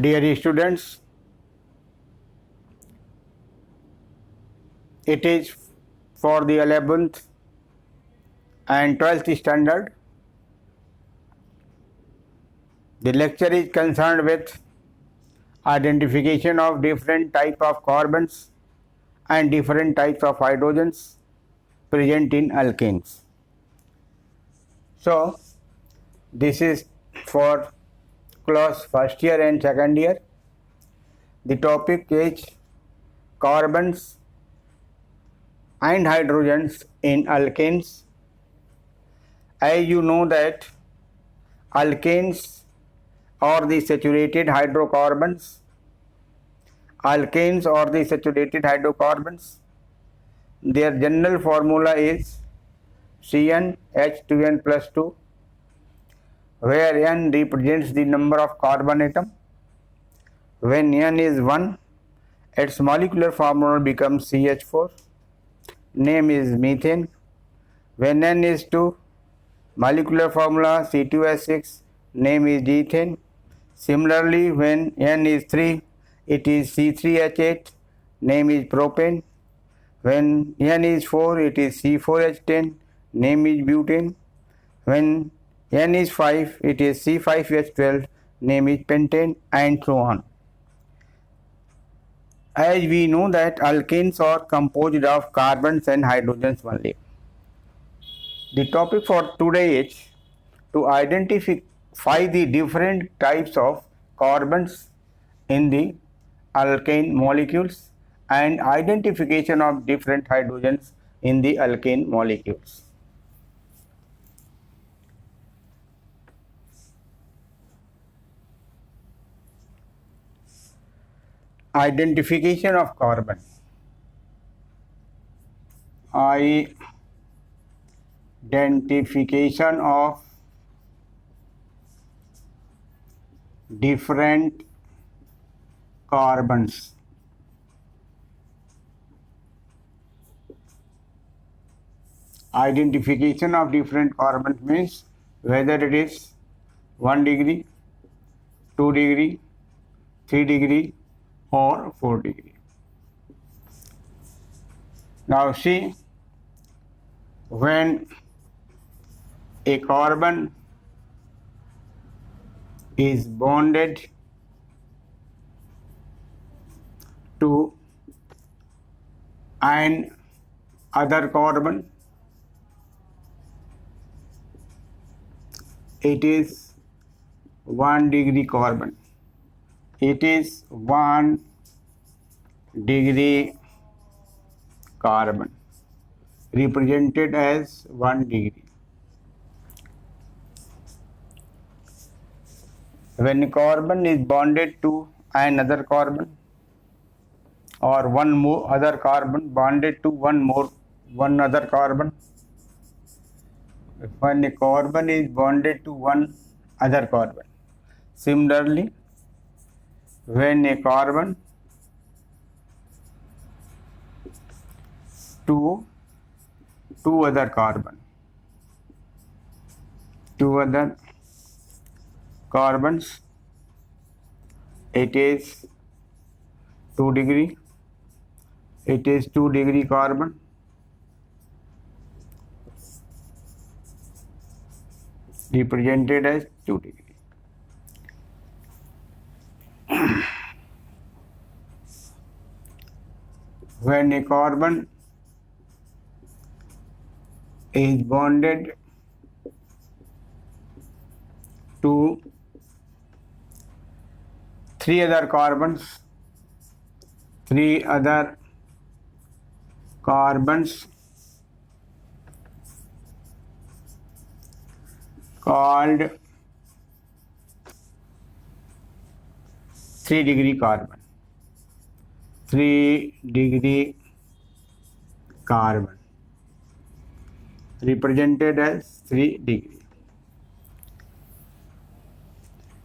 Dear students, it is for the 11th and 12th standard. The lecture is concerned with identification of different type of carbons and different types of hydrogens present in alkanes. So, this is for class first year and second year. The topic is carbons and hydrogens in alkanes. As you know that alkanes are the saturated hydrocarbons. Alkanes are the saturated hydrocarbons. Their general formula is CnH2n plus 2, where N represents the number of carbon atom. When N is 1, its molecular formula becomes CH4. Name is methane. When N is 2, molecular formula C2H6, name is ethane. Similarly, when N is 3, it is C3H8, name is propane. When N is 4, it is C4H10, name is butane. When N is 5, it is C5H12, name is pentane, and so on. As we know that alkanes are composed of carbons and hydrogens only. The topic for today is to identify the different types of carbons in the alkane molecules and identification of different hydrogens in the alkane molecules. Identification of carbon. Identification of different carbons. Identification of different carbons means whether it is 1 degree, 2 degree, 3 degree or 4 degree. Now see, when a carbon is bonded to an other carbon, it is 1 degree carbon. It is 1 degree carbon, represented as 1 degree. When carbon is bonded to another carbon or one more other carbon bonded to one other carbon, when a carbon is bonded to one other carbon. Similarly, when a carbon to two other carbons, it is 2 degree. It is 2 degree carbon. Represented as 2 degree. When a carbon is bonded to 3 other carbons called 3 degree carbon. 3 degree carbon, represented as 3 degree.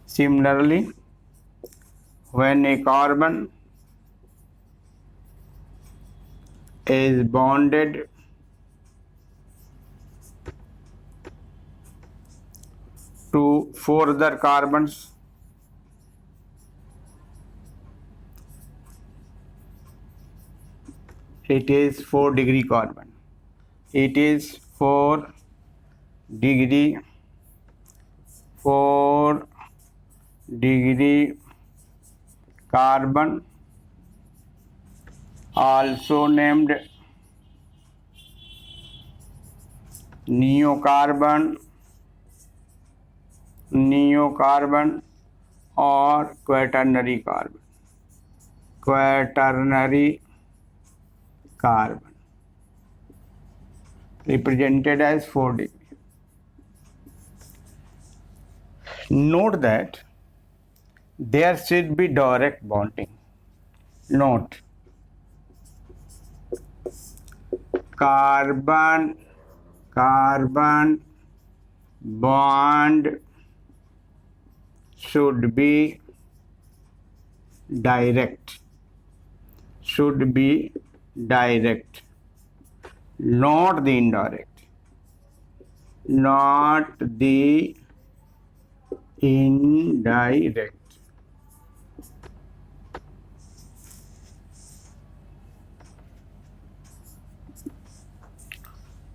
Similarly, when a carbon is bonded to 4 other carbons It is 4 degree carbon. It is 4 degree 4 degree carbon, also named neocarbon or quaternary carbon, represented as 4 degree. Note that there should be direct bonding. Note, carbon bond should be direct, not the indirect.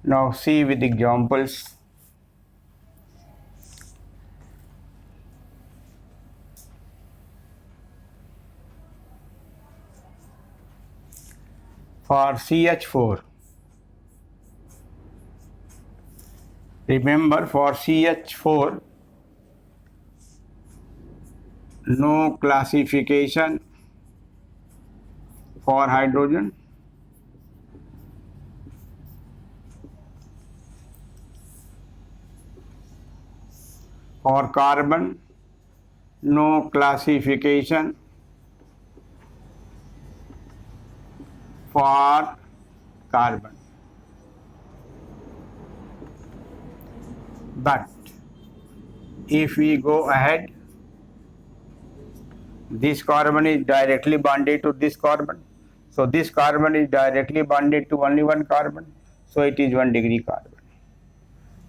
Now see with examples. For CH4, remember, for CH4 no classification for hydrogen. For carbon, no classification. For carbon. But if we go ahead, this carbon is directly bonded to this carbon. So this carbon is directly bonded to only one carbon. So it is 1 degree carbon.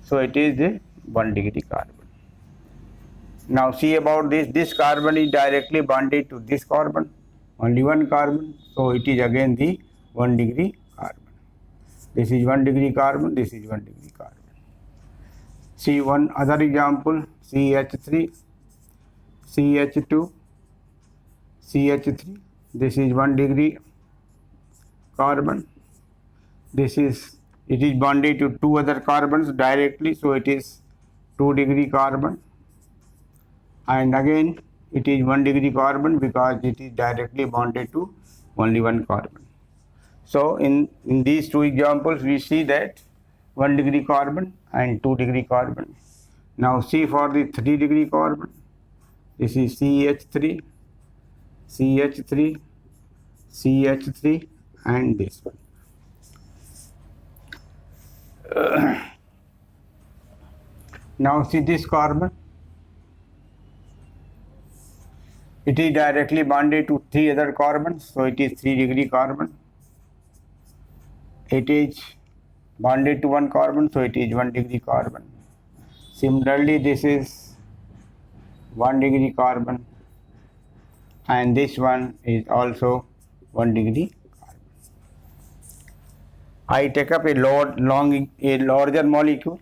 So it is the 1 degree carbon. Now see about this. This carbon is directly bonded to this carbon. Only one carbon. So it is again the 1 degree carbon. This is 1 degree carbon. This is 1 degree carbon. See one other example. CH3, CH2, CH3. This is 1 degree carbon. It is bonded to 2 other carbons directly, so it is 2 degree carbon. And again it is 1 degree carbon because it is directly bonded to only one carbon. So in these 2 examples we see that 1 degree carbon and 2 degree carbon. Now see for the 3 degree carbon. This is CH3, CH3, CH3 and this one. Now see this carbon. It is directly bonded to 3 other carbons, so it is 3 degree carbon. It is bonded to one carbon, so it is 1 degree carbon. Similarly, this is 1 degree carbon and this one is also 1 degree carbon. I take up a larger molecule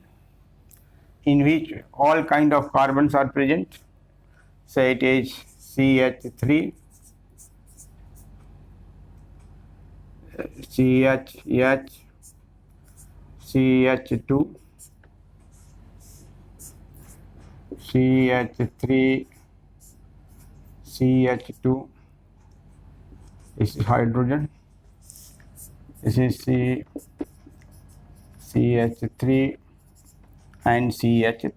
in which all kind of carbons are present. Say it is CH3, CH, CH2, CH3, CH2. This is hydrogen. This is CH3 and CH3.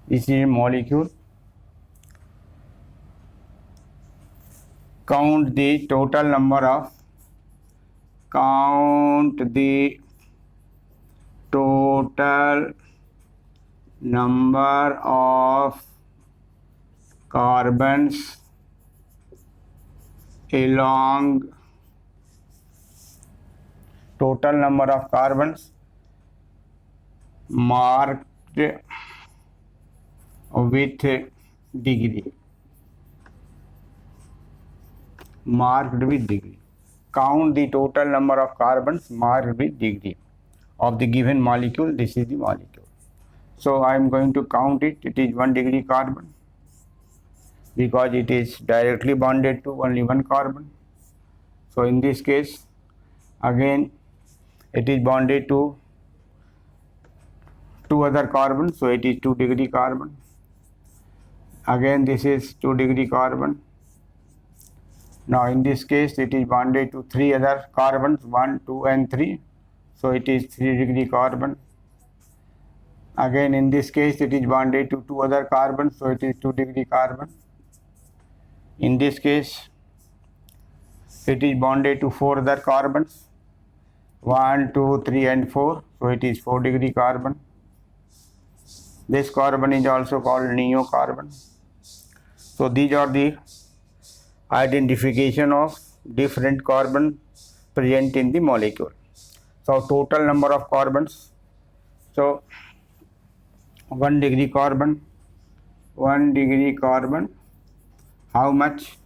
This is a molecule. Count the total number of carbons along marked with degree. marked with degree. Count the total number of carbons marked with degree of the given molecule. This is the molecule. So I am going to count it. It is 1 degree carbon because it is directly bonded to only one carbon. So in this case, again it is bonded to two other carbons, so it is 2 degree carbon. Again this is 2 degree carbon. Now in this case it is bonded to 3 other carbons, 1, 2 and 3, so it is 3 degree carbon. Again in this case it is bonded to 2 other carbons, so it is 2 degree carbon. In this case it is bonded to 4 other carbons, 1, 2, 3 and 4, so it is 4 degree carbon. This carbon is also called neocarbon. So these are the identification of different carbon present in the molecule. So total number of carbons, so 1 degree carbon, how much?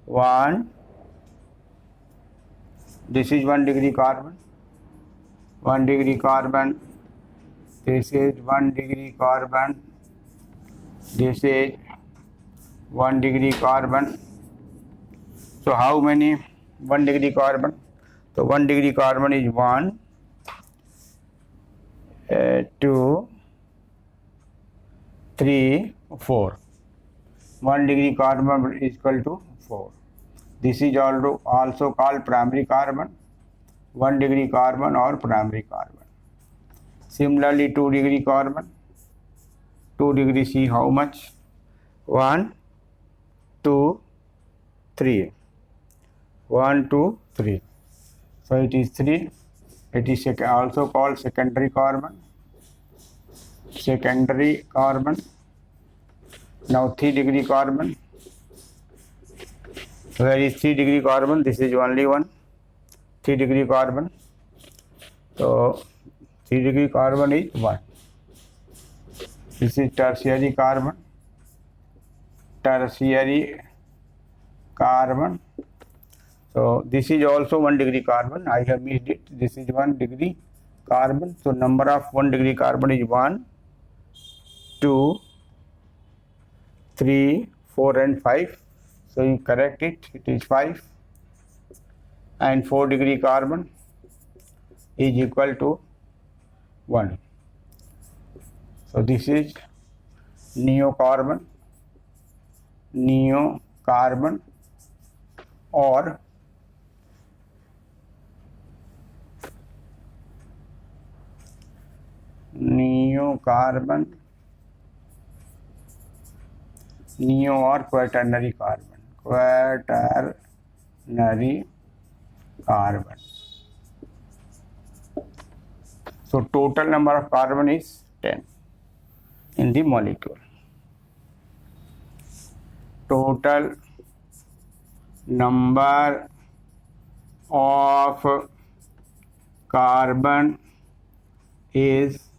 1, this is 1 degree carbon, 1 degree carbon, this is 1 degree carbon, this is 1 degree carbon. So how many 1 degree carbon? So 1 degree carbon is 1, 2, 3, 4. 1 degree carbon is equal to 4. This is also called primary carbon, 1 degree carbon or primary carbon. Similarly 2 degree carbon, 2 degree, see how much? 1, 2, 3. 1, 2, 3. So it is 3. It is also called secondary carbon. Now 3 degree carbon. Where is 3 degree carbon? This is only one 3 degree carbon. So 3 degree carbon is 1. This is tertiary carbon. So this is also 1 degree carbon. I have missed it. This is 1 degree carbon. So number of 1 degree carbon is 1, 2, 3, 4 and 5. So you correct it. It is 5. And 4 degree carbon is equal to 1. So this is neocarbon or neo or quaternary carbon. So total number of carbon is 10 in the molecule. Total number of carbon is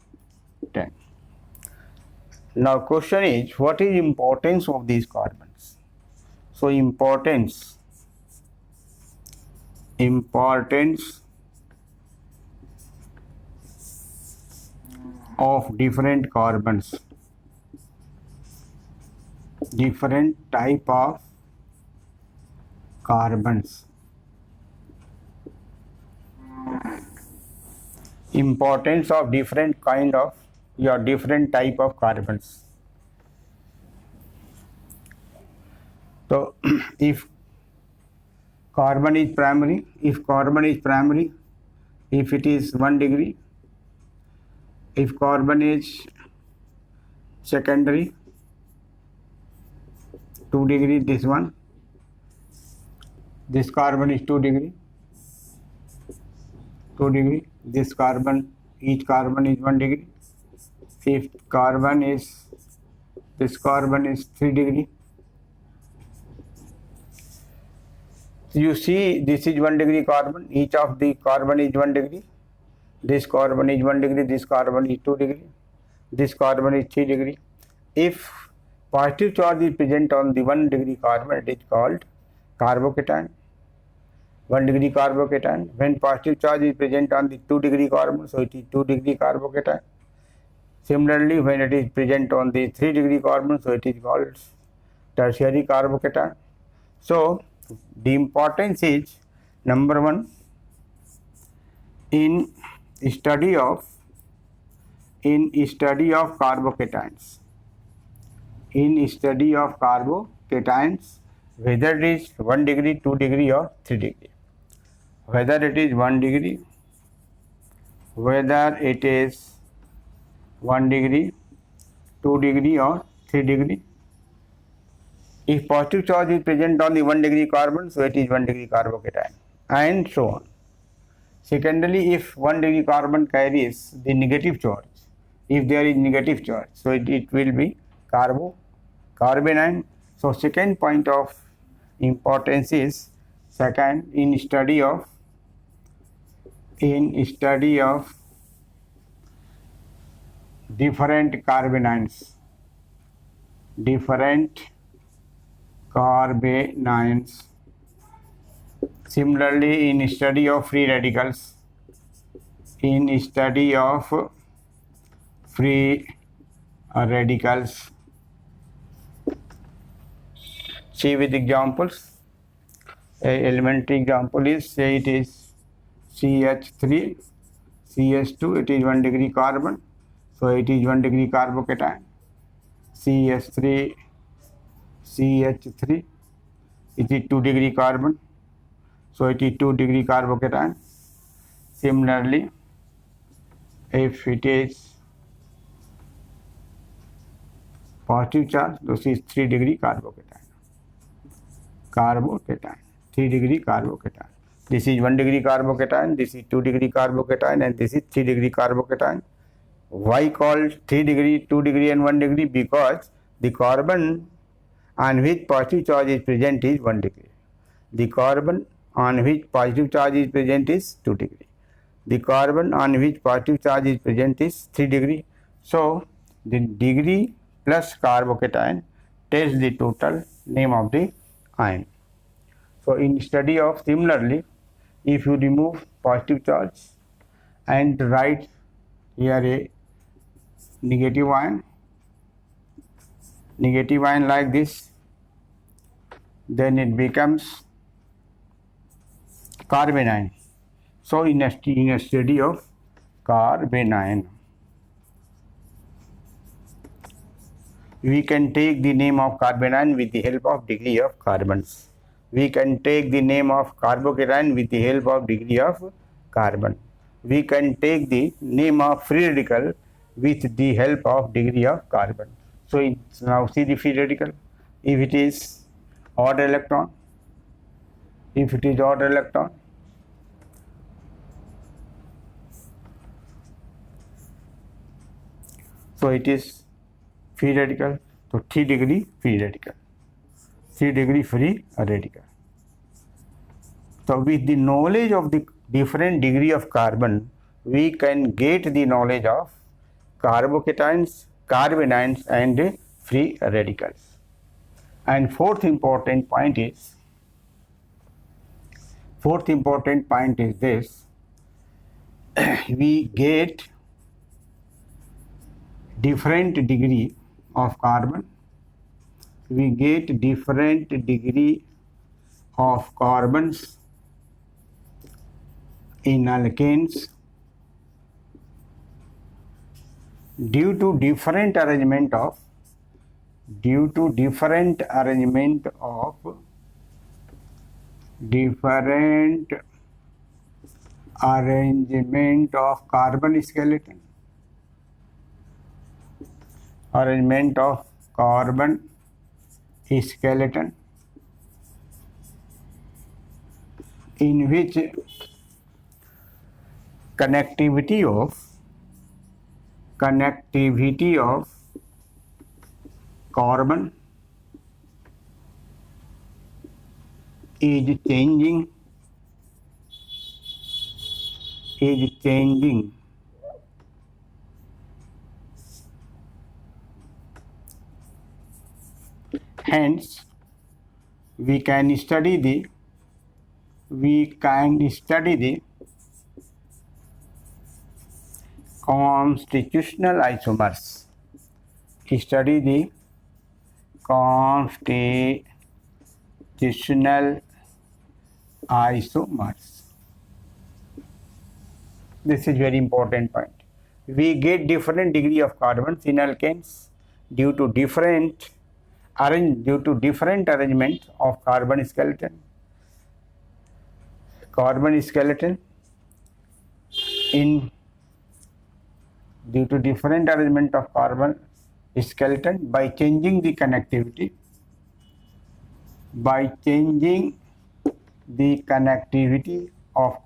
10. Now question is, what is importance of these carbons? So importance of different carbons, different type of carbons. Importance of different kind of different type of carbons. So if carbon is primary, if it is 1 degree, if carbon is secondary, 2 degree, this one, this carbon is 2 degree, this carbon, each carbon is 1 degree. If this carbon is 3 degree. You see, this is 1 degree carbon, each of the carbon is 1 degree. This carbon is 1 degree, this carbon is 2 degree, this carbon is 3 degree. If positive charge is present on the 1 degree carbon, it is called carbocation, 1 degree carbocation. When positive charge is present on the 2 degree carbon, so it is 2 degree carbocation. Similarly, when it is present on the 3 degree carbon, so it is called tertiary carbocation. So the importance is, number one, in study of carbocations, whether it is 1 degree, 2 degree or 3 degree, whether it is 1 degree, 2 degree or 3 degree. If positive charge is present on the 1 degree carbon, so it is 1 degree carbocation, and so on. Secondly, if 1 degree carbon carries the negative charge, if there is negative charge, so it will be carbanion. So second point of importance is, second, in study of different carbanions. Similarly, in study of free radicals, see with examples. A elementary example is, say it is CH3, CH2, it is 1 degree carbon, so it is 1 degree carbocation. CH3, CH3, it is 2 degree carbon, so it is 2 degree carbocation. Similarly, if it is positive charge, this is 3 degree carbocation. 3 degree carbocation. This is 1 degree carbocation, this is 2 degree carbocation, and this is 3 degree carbocation. Why called 3 degree, 2 degree and 1 degree? Because the carbon on which positive charge is present is 1 degree. The carbon on which positive charge is present is 2 degree. The carbon on which positive charge is present is 3 degree. So the degree plus carbocation tells the total name of the ion. So in study of, similarly, if you remove positive charge and write here a negative ion like this, then it becomes carbanion. So in a study of carbanion, we can take the name of carbanion with the help of degree of carbons. We can take the name of carbocation with the help of degree of carbon. We can take the name of free radical with the help of degree of carbon. So now see the free radical. If it is odd electron, so it is free radical. So 3 degree free radical. 3 degree free radical. So with the knowledge of the different degree of carbon, we can get the knowledge of carbocations, carbanions and free radicals. And fourth important point is this: we get different degree of carbon, we get different degree of carbons in alkanes due to different arrangement of carbon skeleton, in which connectivity of carbon is changing hence we can study the constitutional isomers. Study the constitutional isomers. This is very important point. We get different degree of carbons in alkanes due to different arrangement of carbon skeleton. Due to different arrangement of carbon skeleton by changing the connectivity of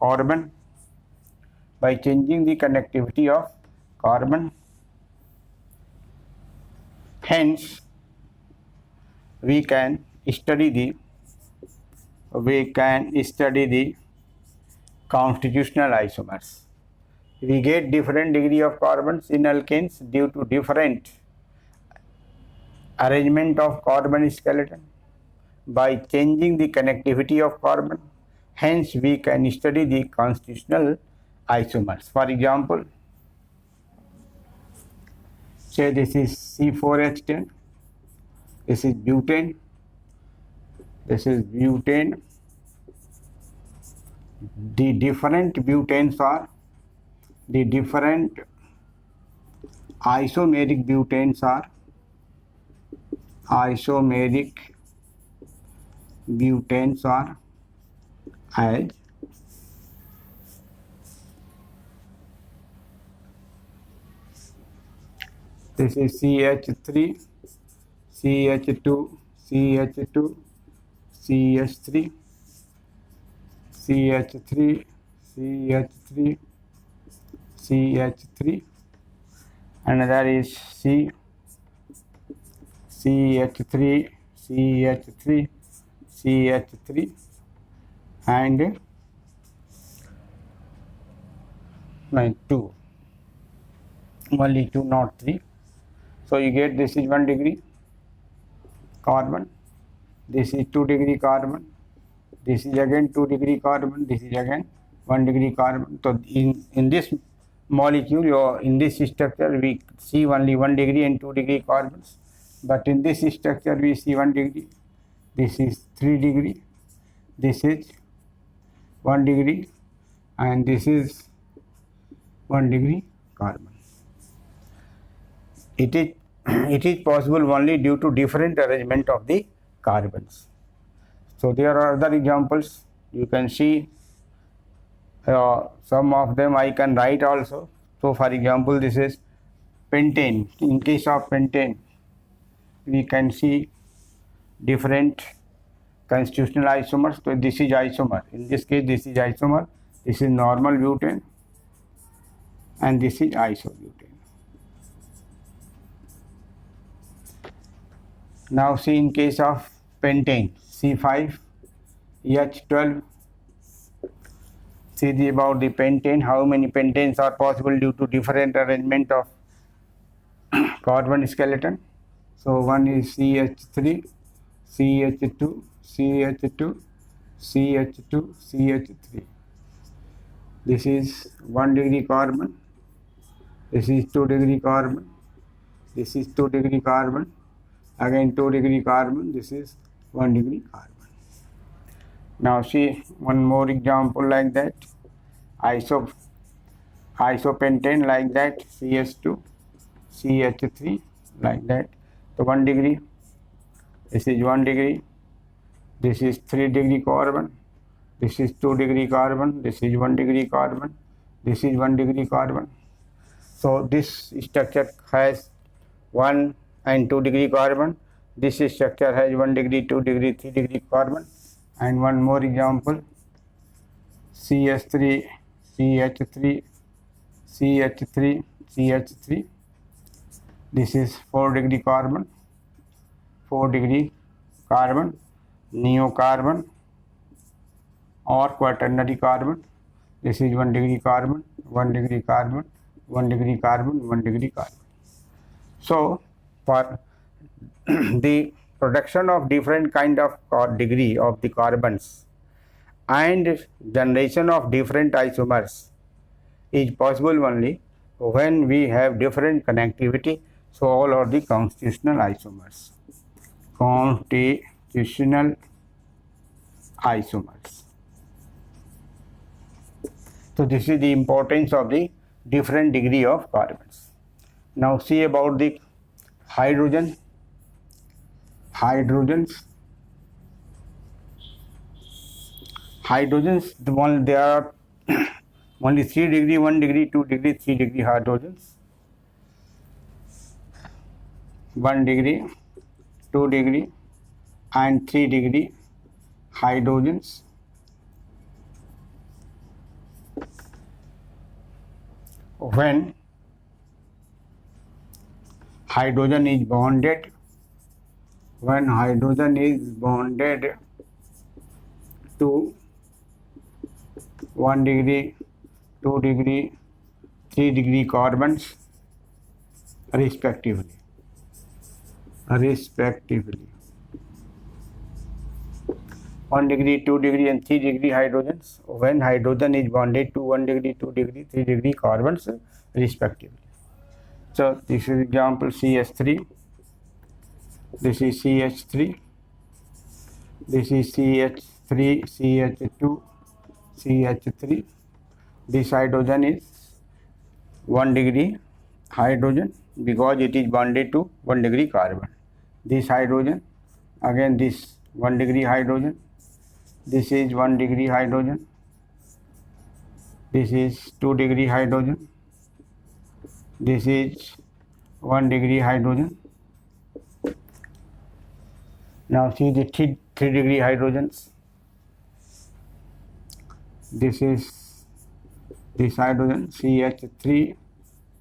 carbon. Hence, we can study the constitutional isomers. We get different degree of carbons in alkanes due to different arrangement of carbon skeleton by changing the connectivity of carbon. Hence, we can study the constitutional isomers. For example, say this is C4H10, this is butane, The different isomeric butanes are as this is CH3, CH2, CH2, CH3, CH3, CH3, CH3, another is CH3, CH3, CH3, and 2, only 2, not 3. So you get this is 1 degree carbon, this is 2 degree carbon, this is again 2 degree carbon, this is again 1 degree carbon. So in this molecule or in this structure we see only 1 degree and 2 degree carbons, but in this structure we see 1 degree, this is 3 degree, this is 1 degree, and this is 1 degree carbon. It is possible only due to different arrangement of the carbons. So there are other examples. You can see some of them I can write also. So for example, this is pentane. In case of pentane, we can see different constitutional isomers. So this is isomer. In this case, this is isomer. This is normal butane, and this is isobutane. Now see in case of pentane, C5H12. See about the pentane, how many pentanes are possible due to different arrangement of carbon skeleton. So one is CH3, CH2, CH2, CH2, CH3. This is 1 degree carbon, this is 2 degree carbon, this is 2 degree carbon, again 2 degree carbon, this is 1 degree carbon. Now see one more example like that, isopentane like that, CH2, CH3 like that. So 1 degree, this is 1 degree, this is 3 degree carbon, this is 2 degree carbon, this is 1 degree carbon, this is 1 degree carbon. So this structure has 1 and 2 degree carbon. This structure has 1 degree, 2 degree, 3 degree carbon. And one more example, CH3, CH3, CH3, CH3. This is 4 degree carbon, 4 degree carbon, neocarbon or quaternary carbon. This is 1 degree carbon, 1 degree carbon, 1 degree carbon, 1 degree carbon. So for the production of different kind of degree of the carbons and generation of different isomers is possible only when we have different connectivity. So all are the constitutional isomers. Constitutional isomers. So this is the importance of the different degree of carbons. Now see about the hydrogen. Hydrogens, there are only 3 degree, 1 degree, 2 degree, 3 degree hydrogens. 1 degree, 2 degree and 3 degree hydrogens. When hydrogen is bonded, to 1 degree, 2 degree, 3 degree carbons respectively. 1 degree, 2 degree and 3 degree hydrogens, when hydrogen is bonded to 1 degree, 2 degree, 3 degree carbons respectively. So this is example CH3, this is CH3, this is CH3, CH2, CH3. This hydrogen is 1 degree hydrogen because it is bonded to 1 degree carbon. This hydrogen, again this 1 degree hydrogen, this is 1 degree hydrogen, this is 2 degree hydrogen, this is 1 degree hydrogen. Now see the 3 degree hydrogens. This is this hydrogen CH3,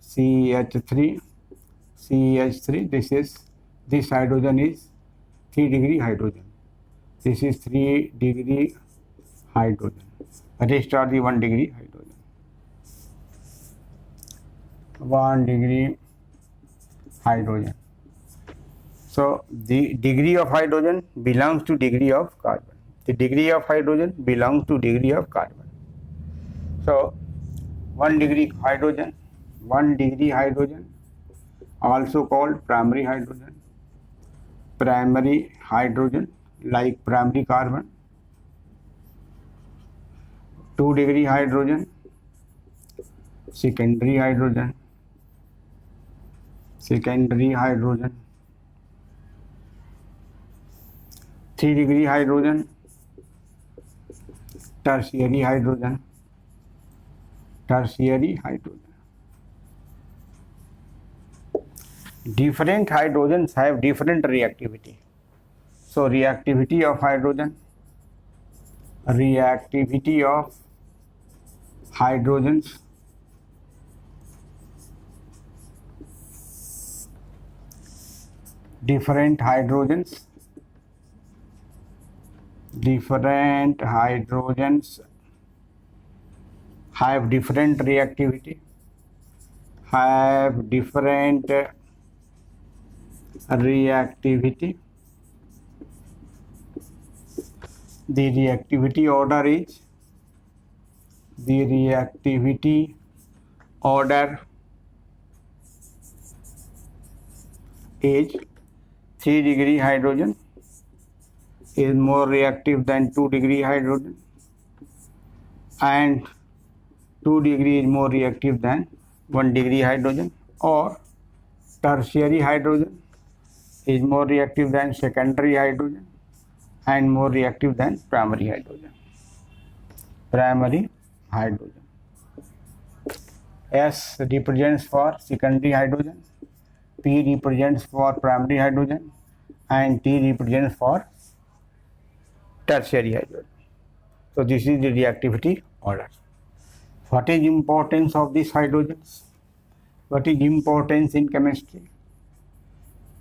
CH3, CH3. This hydrogen is 3 degree hydrogen. This is 3 degree hydrogen. Rest are the 1 degree hydrogen. 1 degree hydrogen. So the degree of hydrogen belongs to degree of carbon. The degree of hydrogen belongs to degree of carbon. So 1 degree hydrogen, also called primary hydrogen like primary carbon. 2 degree hydrogen, secondary hydrogen. 3 degree hydrogen, tertiary hydrogen. Different hydrogens have different reactivity. So reactivity of hydrogens different hydrogens have different reactivity, The reactivity order is 3 degree hydrogen is more reactive than 2 degree hydrogen, and 2 degree is more reactive than 1 degree hydrogen, or tertiary hydrogen is more reactive than secondary hydrogen and more reactive than primary hydrogen. S represents for secondary hydrogen, P represents for primary hydrogen, and T represents for tertiary hydrogen. So this is the reactivity order. What is importance of these hydrogens? What is importance in chemistry?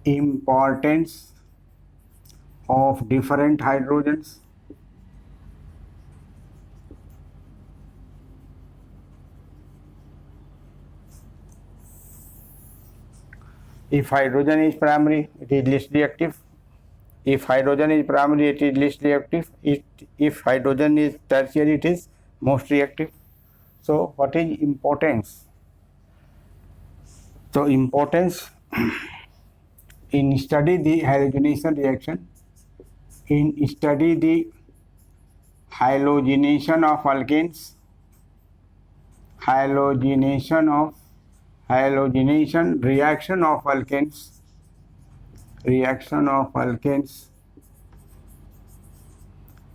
Importance of different hydrogens. If hydrogen is primary, it is less reactive. If hydrogen is primary, it is least reactive. If hydrogen is tertiary, it is most reactive. So what is importance? So importance in study the halogenation reaction, in study the halogenation of alkanes, halogenation reaction of alkanes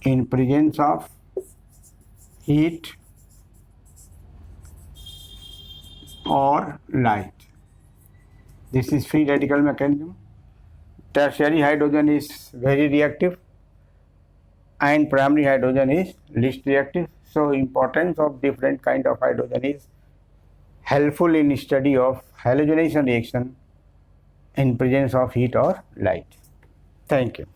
in presence of heat or light. This is free radical mechanism. Tertiary hydrogen is very reactive and primary hydrogen is least reactive. So importance of different kind of hydrogen is helpful in study of halogenation reaction in presence of heat or light. Thank you.